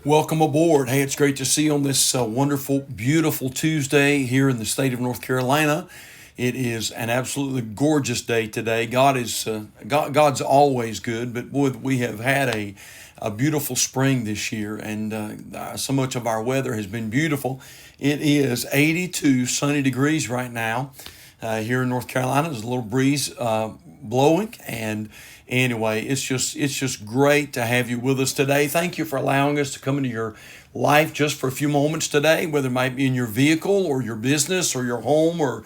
Welcome aboard. Hey, it's great to see you on this wonderful, beautiful Tuesday here in the state of North Carolina. It is an absolutely gorgeous day today. God's always good, but boy, we have had a beautiful spring this year, and so much of our weather has been beautiful. It is 82 sunny degrees right now here in North Carolina. There's a little breeze blowing, and anyway, it's just great to have you with us today. Thank you for allowing us to come into your life just for a few moments today, whether it might be in your vehicle or your business or your home or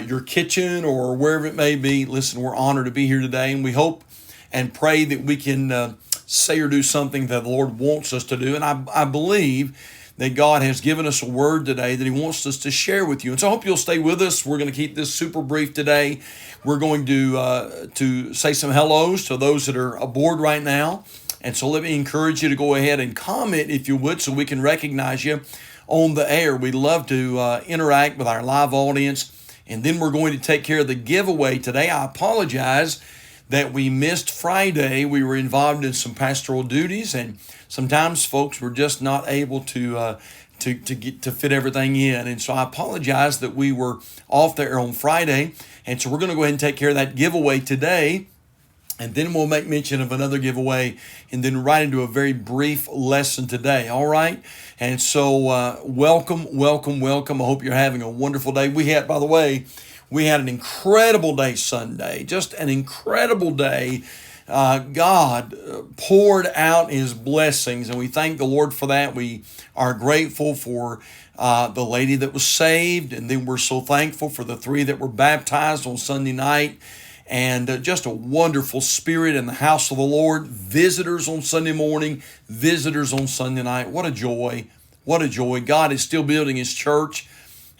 your kitchen or wherever it may be. Listen, we're honored to be here today, and we hope and pray that we can say or do something that the Lord wants us to do. And I believe that God has given us a word today that He wants us to share with you. And so I hope you'll stay with us. We're going to keep this super brief today. We're going to say some hellos to those that are aboard right now. And so let me encourage you to go ahead and comment, if you would, so we can recognize you on the air. We'd love to interact with our live audience. And then we're going to take care of the giveaway today. I apologize that we missed Friday. We were involved in some pastoral duties, and sometimes folks were just not able to get to fit everything in. And so I apologize that we were off there on Friday. And so we're going to go ahead and take care of that giveaway today. And then we'll make mention of another giveaway and then right into a very brief lesson today. All right. And so welcome. I hope you're having a wonderful day. By the way, we had an incredible day Sunday, just an incredible day. God poured out His blessings, and we thank the Lord for that. We are grateful for the lady that was saved, and then we're so thankful for the 3 that were baptized on Sunday night. And just a wonderful spirit in the house of the Lord. Visitors on Sunday morning, visitors on Sunday night. What a joy. What a joy. God is still building His church.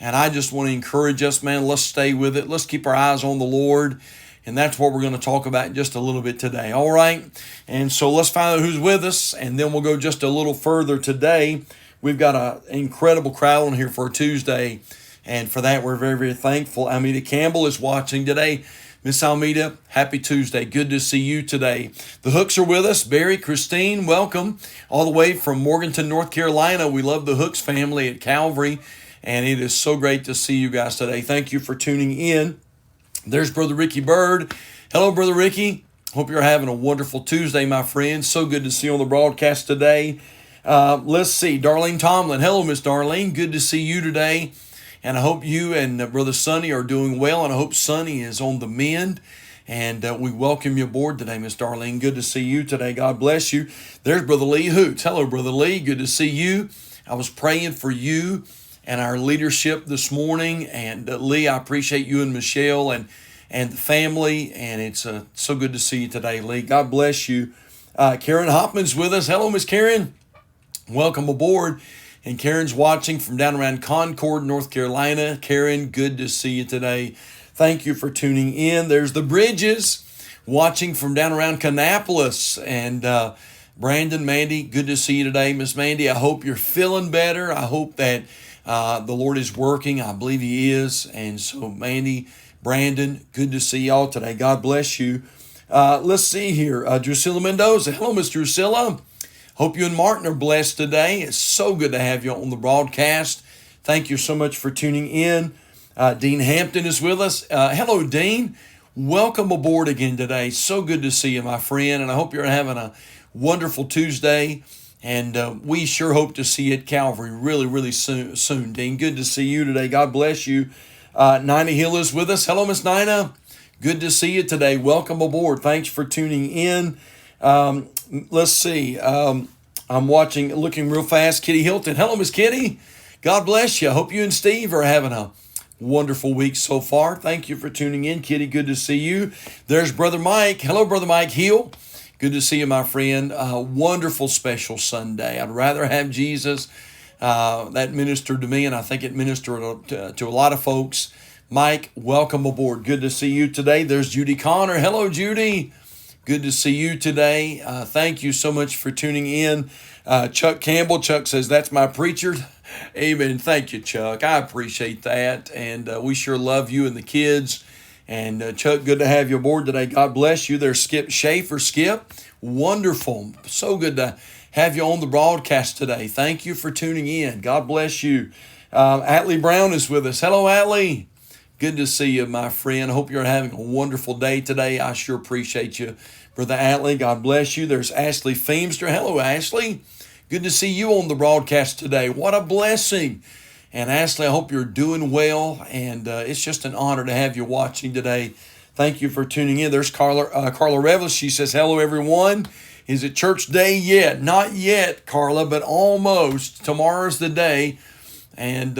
And I just want to encourage us, man, let's stay with it. Let's keep our eyes on the Lord. And that's what we're going to talk about in just a little bit today. All right. And so let's find out who's with us. And then we'll go just a little further today. We've got an incredible crowd on here for a Tuesday. And for that, we're very, very thankful. Almeida Campbell is watching today. Miss Almeida, happy Tuesday. Good to see you today. The Hooks are with us. Barry, Christine, welcome. All the way from Morganton, North Carolina. We love the Hooks family at Calvary. And it is so great to see you guys today. Thank you for tuning in. There's Brother Ricky Bird. Hello, Brother Ricky. Hope you're having a wonderful Tuesday, my friend. So good to see you on the broadcast today. Let's see. Darlene Tomlin. Hello, Miss Darlene. Good to see you today. And I hope you and Brother Sonny are doing well. And I hope Sonny is on the mend. And we welcome you aboard today, Miss Darlene. Good to see you today. God bless you. There's Brother Lee Hoots. Hello, Brother Lee. Good to see you. I was praying for you and our leadership this morning. And Lee, I appreciate you and Michelle and the family. And it's so good to see you today, Lee. God bless you. Karen Hoffman's with us. Hello, Miss Karen. Welcome aboard. And Karen's watching from down around Concord, North Carolina. Karen, good to see you today. Thank you for tuning in. There's the Bridges watching from down around Kannapolis. And Brandon, Mandy, good to see you today. Miss Mandy, I hope you're feeling better. I hope that the Lord is working. I believe He is. And so, Mandy, Brandon, good to see y'all today. God bless you. Let's see here. Drusilla Mendoza. Hello, Miss Drusilla. Hope you and Martin are blessed today. It's so good to have you on the broadcast. Thank you so much for tuning in. Dean Hampton is with us. Hello, Dean. Welcome aboard again today. So good to see you, my friend. And I hope you're having a wonderful Tuesday. And we sure hope to see you at Calvary really, really soon, Dean. Good to see you today. God bless you. Nina Hill is with us. Hello, Miss Nina. Good to see you today. Welcome aboard. Thanks for tuning in. Let's see. I'm looking real fast. Kitty Hilton. Hello, Miss Kitty. God bless you. I hope you and Steve are having a wonderful week so far. Thank you for tuning in, Kitty. Good to see you. There's Brother Mike. Hello, Brother Mike Hill. Good to see you, my friend. Wonderful special Sunday. I'd rather have Jesus. That ministered to me, and I think it ministered to a lot of folks. Mike, welcome aboard. Good to see you today. There's Judy Connor. Hello, Judy. Good to see you today. Thank you so much for tuning in. Chuck Campbell. Chuck says, that's my preacher. Amen. Thank you, Chuck. I appreciate that. And we sure love you and the kids. And Chuck, good to have you aboard today. God bless you. There's Skip Schaefer. Skip, wonderful. So good to have you on the broadcast today. Thank you for tuning in. God bless you. Atlee Brown is with us. Hello, Atlee. Good to see you, my friend. I hope you're having a wonderful day today. I sure appreciate you, Brother Atlee. God bless you. There's Ashley Feemster. Hello, Ashley. Good to see you on the broadcast today. What a blessing. And Ashley, I hope you're doing well, and it's just an honor to have you watching today. Thank you for tuning in. There's Carla Revelis. She says, hello, everyone. Is it church day yet? Not yet, Carla, but almost. Tomorrow's the day. And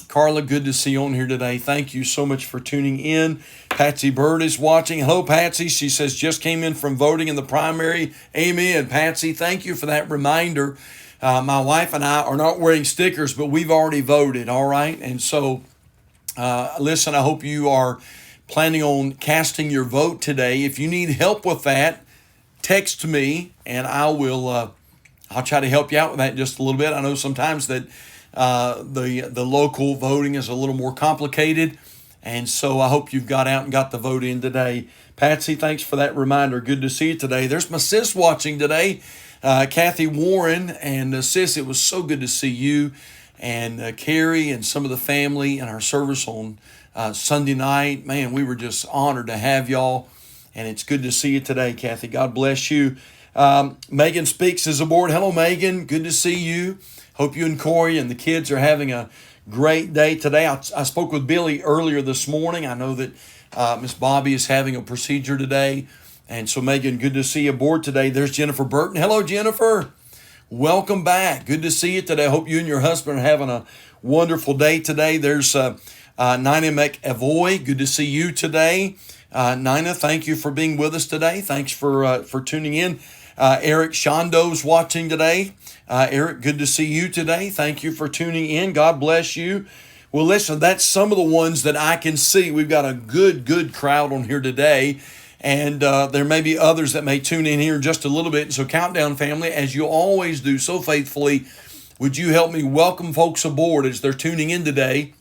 Carla, good to see you on here today. Thank you so much for tuning in. Patsy Bird is watching. Hello, Patsy. She says, just came in from voting in the primary. Amen, Patsy. Thank you for that reminder. My wife and I are not wearing stickers, but we've already voted, all right? And so, listen, I hope you are planning on casting your vote today. If you need help with that, text me, and I'll try to help you out with that just a little bit. I know sometimes that the local voting is a little more complicated, and so I hope you've got out and got the vote in today. Patsy, thanks for that reminder. Good to see you today. There's my sis watching today. Kathy Warren, and sis, it was so good to see you and Carrie and some of the family in our service on Sunday night. Man, we were just honored to have y'all, and it's good to see you today, Kathy. God bless you. Megan Speaks is aboard. Hello, Megan. Good to see you. Hope you and Corey and the kids are having a great day today. I spoke with Billy earlier this morning. I know that Miss Bobby is having a procedure today. And so, Megan, good to see you aboard today. There's Jennifer Burton. Hello, Jennifer. Welcome back. Good to see you today. I hope you and your husband are having a wonderful day today. There's Nina McAvoy. Good to see you today. Nina, thank you for being with us today. Thanks for tuning in. Eric Shondo's watching today. Eric, good to see you today. Thank you for tuning in. God bless you. Well, listen, that's some of the ones that I can see. We've got a good crowd on here today. And there may be others that may tune in here in just a little bit. So Countdown family, as you always do so faithfully, would you help me welcome folks aboard as they're tuning in today?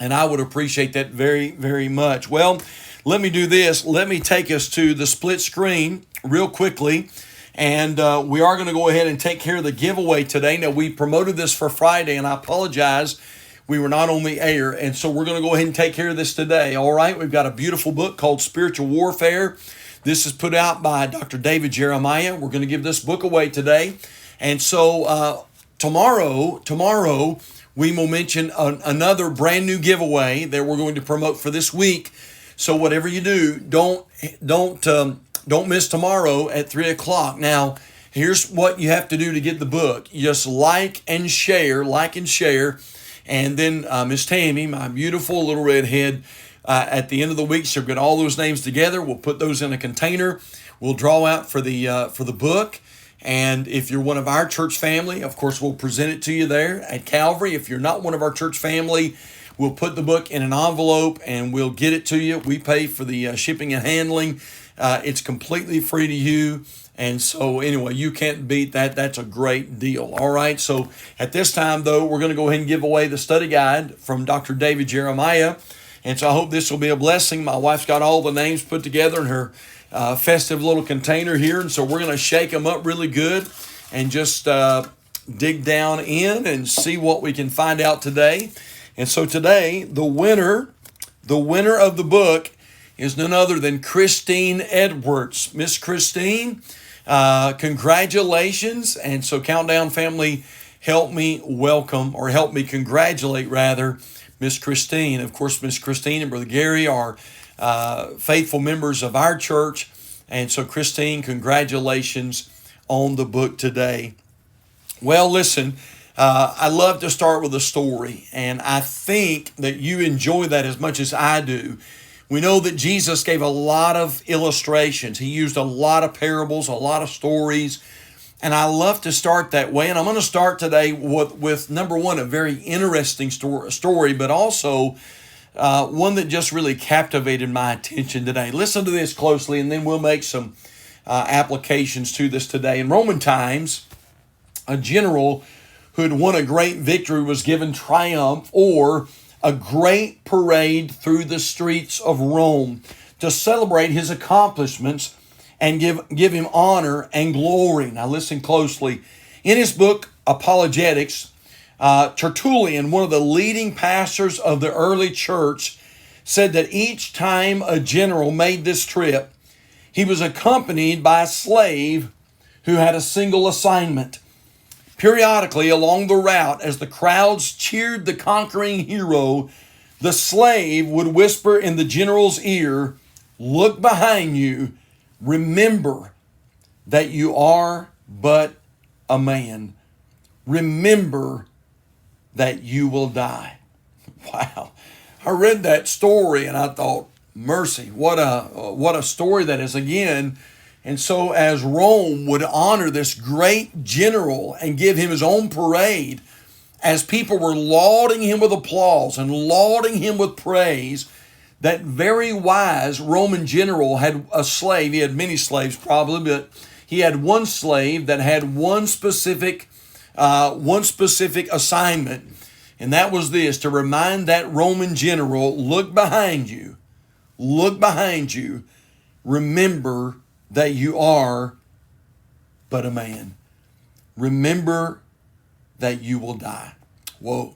And I would appreciate that very, very much. Well, let me do this. Let me take us to the split screen real quickly. And we are going to go ahead and take care of the giveaway today. Now, we promoted this for Friday, and I apologize. We were not on the air, and so we're going to go ahead and take care of this today, all right? We've got a beautiful book called Spiritual Warfare. This is put out by Dr. David Jeremiah. We're going to give this book away today. And so tomorrow, we will mention another brand new giveaway that we're going to promote for this week. So whatever you do, don't miss tomorrow at 3 o'clock. Now, here's what you have to do to get the book. You just like and share. And then Miss Tammy, my beautiful little redhead, at the end of the week, she'll get all those names together. We'll put those in a container. We'll draw out for the book. And if you're one of our church family, of course, we'll present it to you there at Calvary. If you're not one of our church family, we'll put the book in an envelope and we'll get it to you. We pay for the shipping and handling. It's completely free to you. And so anyway, you can't beat that. That's a great deal. All right. So at this time, though, we're going to go ahead and give away the study guide from Dr. David Jeremiah. And so I hope this will be a blessing. My wife's got all the names put together in her festive little container here. And so we're going to shake them up really good and just dig down in and see what we can find out today. And so today, the winner of the book is none other than Christine Edwards. Miss Christine, congratulations. And so Countdown family, help me congratulate rather, Miss Christine. Of course, Miss Christine and Brother Gary are faithful members of our church. And so Christine, congratulations on the book today. Well, listen, I love to start with a story, and I think that you enjoy that as much as I do. We know that Jesus gave a lot of illustrations. He used a lot of parables, a lot of stories, and I love to start that way. And I'm going to start today with number one, a very interesting story, but also one that just really captivated my attention today. Listen to this closely, and then we'll make some applications to this today. In Roman times, a general who had won a great victory was given triumph or a great parade through the streets of Rome to celebrate his accomplishments and give him honor and glory. Now listen closely. In his book, Apologetics, Tertullian, one of the leading pastors of the early church, said that each time a general made this trip, he was accompanied by a slave who had a single assignment. Periodically along the route, as the crowds cheered the conquering hero, the slave would whisper in the general's ear, "Look behind you. Remember that you are but a man. Remember that you will die." Wow. I read that story and I thought, mercy, what a story that is again. And so as Rome would honor this great general and give him his own parade, as people were lauding him with applause and lauding him with praise, that very wise Roman general had a slave. He had many slaves probably, but he had one slave that had one specific assignment. And that was this, to remind that Roman general, look behind you, remember that you are but a man. Remember that you will die. Whoa.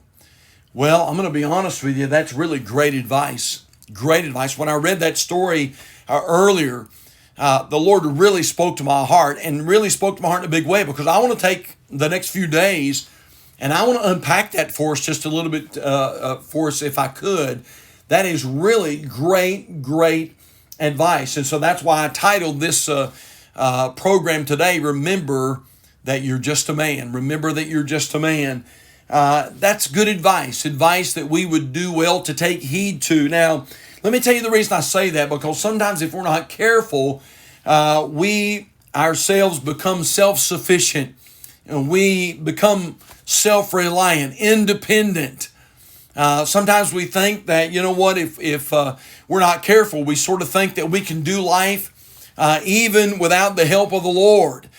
Well, I'm going to be honest with you, that's really great advice. Great advice. When I read that story earlier, the Lord really spoke to my heart, and really spoke to my heart in a big way, because I want to take the next few days and I want to unpack that for us just a little bit for us if I could. That is really great advice. And so that's why I titled this program today, Remember That You're Just a Man. Remember that you're just a man. That's good advice that we would do well to take heed to. Now, let me tell you the reason I say that, because sometimes if we're not careful, we ourselves become self-sufficient, and we become self-reliant, independent. Sometimes we think that, you know what, if we're not careful, we sort of think that we can do life even without the help of the Lord.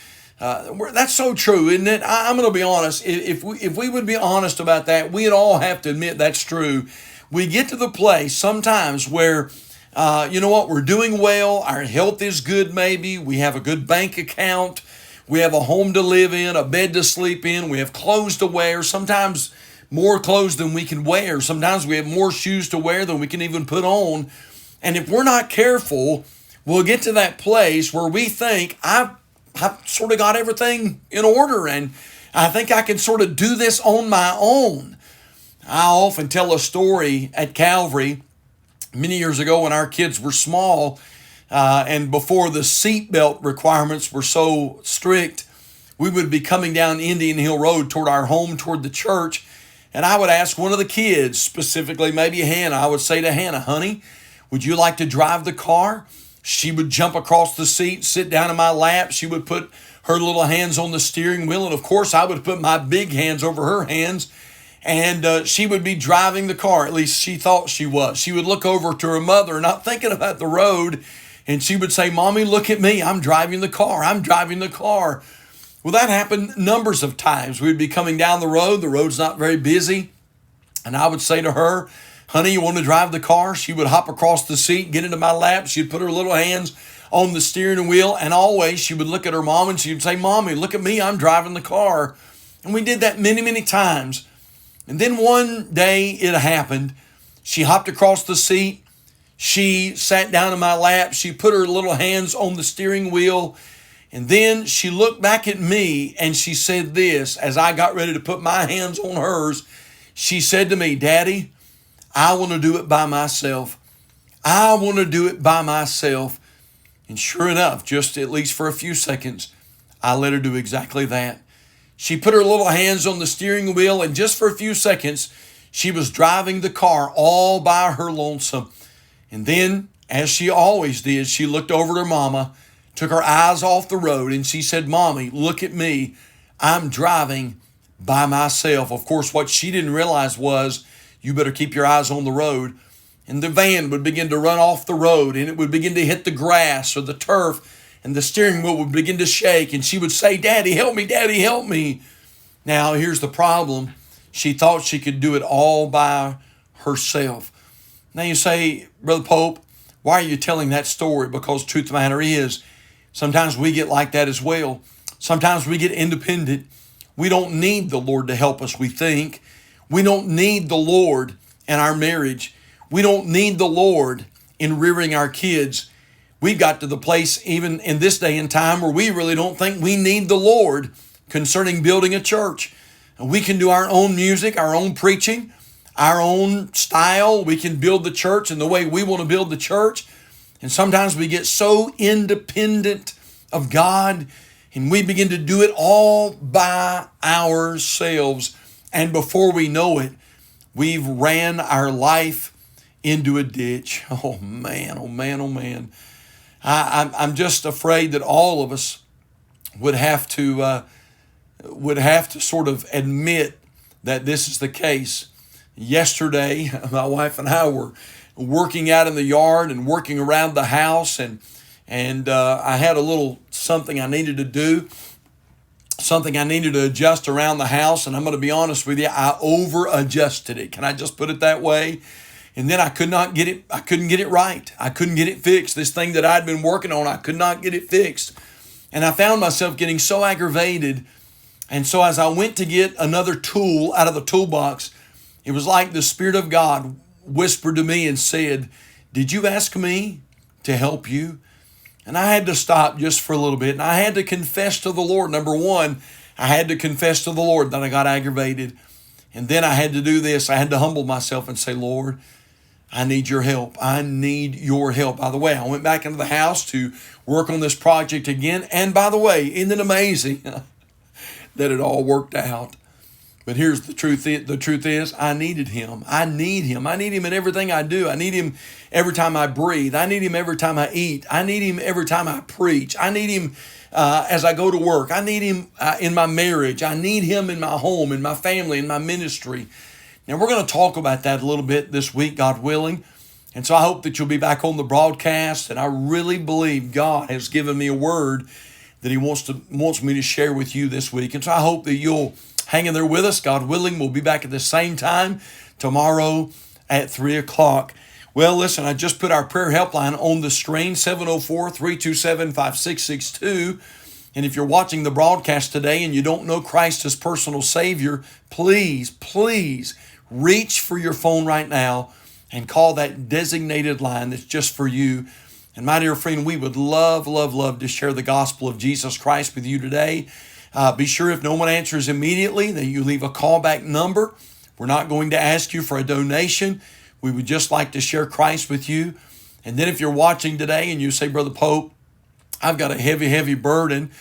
That's so true, isn't it? I'm going to be honest. If we would be honest about that, we'd all have to admit that's true. We get to the place sometimes where, you know what, we're doing well, our health is good maybe, we have a good bank account, we have a home to live in, a bed to sleep in, we have clothes to wear, sometimes more clothes than we can wear, sometimes we have more shoes to wear than we can even put on. And if we're not careful, we'll get to that place where we think, I've sort of got everything in order, and I think I can sort of do this on my own. I often tell a story at Calvary many years ago when our kids were small, and before the seatbelt requirements were so strict. We would be coming down Indian Hill Road toward our home, toward the church, and I would ask one of the kids, specifically maybe Hannah, I would say to Hannah, "Honey, would you like to drive the car?" She would jump across the seat, sit down in my lap. She would put her little hands on the steering wheel. And of course, I would put my big hands over her hands. And she would be driving the car. At least she thought she was. She would look over to her mother, not thinking about the road. And she would say, "Mommy, look at me. I'm driving the car. I'm driving the car." Well, that happened numbers of times. We'd be coming down the road. The road's not very busy. And I would say to her, "Honey, you want to drive the car?" She would hop across the seat, get into my lap. She'd put her little hands on the steering wheel. And always she would look at her mom and she would say, "Mommy, look at me. I'm driving the car." And we did that many times. And then one day it happened. She hopped across the seat. She sat down in my lap. She put her little hands on the steering wheel. And then she looked back at me and she said this, as I got ready to put my hands on hers. She said to me, "Daddy, I want to do it by myself. I want to do it by myself." And sure enough, just at least for a few seconds, I let her do exactly that. She put her little hands on the steering wheel, and just for a few seconds, she was driving the car all by her lonesome. And then, as she always did, she looked over at her mama, took her eyes off the road, and she said, "Mommy, look at me. I'm driving by myself." Of course, what she didn't realize was, you better keep your eyes on the road. And the van would begin to run off the road, and it would begin to hit the grass or the turf, and the steering wheel would begin to shake. And she would say, "Daddy, help me, Daddy, help me." Now, here's the problem. She thought she could do it all by herself. Now you say, "Brother Pope, why are you telling that story?" Because truth of the matter is, sometimes we get like that as well. Sometimes we get independent. We don't need the Lord to help us, we think. We don't need the Lord in our marriage. We don't need the Lord in rearing our kids. We've got to the place, even in this day and time, where we really don't think we need the Lord concerning building a church. And we can do our own music, our own preaching, our own style. We can build the church in the way we want to build the church. And sometimes we get so independent of God and we begin to do it all by ourselves. And before we know it, we've ran our life into a ditch. Oh man, oh man, oh man. I'm just afraid that all of us would have to sort of admit that this is the case. Yesterday, my wife and I were working out in the yard and working around the house, and I had a little something I needed to do, something I needed to adjust around the house, and I'm going to be honest with you, I over-adjusted it. Can I just put it that way? And then I couldn't get it right. I couldn't get it fixed. This thing that I'd been working on, I could not get it fixed. And I found myself getting so aggravated. And so as I went to get another tool out of the toolbox, it was like the Spirit of God whispered to me and said, "Did you ask me to help you?" And I had to stop just for a little bit. And I had to confess to the Lord. Number one, I had to confess to the Lord that I got aggravated. And then I had to do this. I had to humble myself and say, "Lord, I need your help. I need your help." By the way, I went back into the house to work on this project again. And by the way, isn't it amazing that it all worked out? But here's the truth. The truth is, I needed him. I need him. I need him in everything I do. I need him every time I breathe. I need him every time I eat. I need him every time I preach. I need him as I go to work. I need him in my marriage. I need him in my home, in my family, in my ministry. Now, we're going to talk about that a little bit this week, God willing. And so I hope that you'll be back on the broadcast. And I really believe God has given me a word that he wants me to share with you this week. And so I hope that you'll hang in there with us. God willing, we'll be back at the same time tomorrow at 3 o'clock. Well, listen, I just put our prayer helpline on the screen, 704-327-5662. And if you're watching the broadcast today and you don't know Christ as personal Savior, please, please reach for your phone right now and call that designated line that's just for you. And my dear friend, we would love, love, love to share the gospel of Jesus Christ with you today. Be sure if no one answers immediately that you leave a callback number. We're not going to ask you for a donation. We would just like to share Christ with you. And then if you're watching today and you say, "Brother Pope, I've got a heavy, heavy burden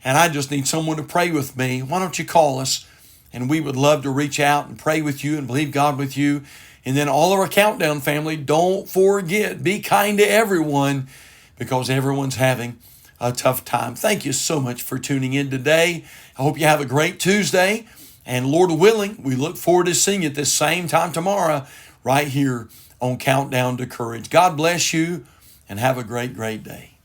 and I just need someone to pray with me," why don't you call us? And we would love to reach out and pray with you and believe God with you. And then all of our Countdown family, don't forget, be kind to everyone because everyone's having a tough time. Thank you so much for tuning in today. I hope you have a great Tuesday. And Lord willing, we look forward to seeing you at this same time tomorrow right here on Countdown to Courage. God bless you and have a great, great day.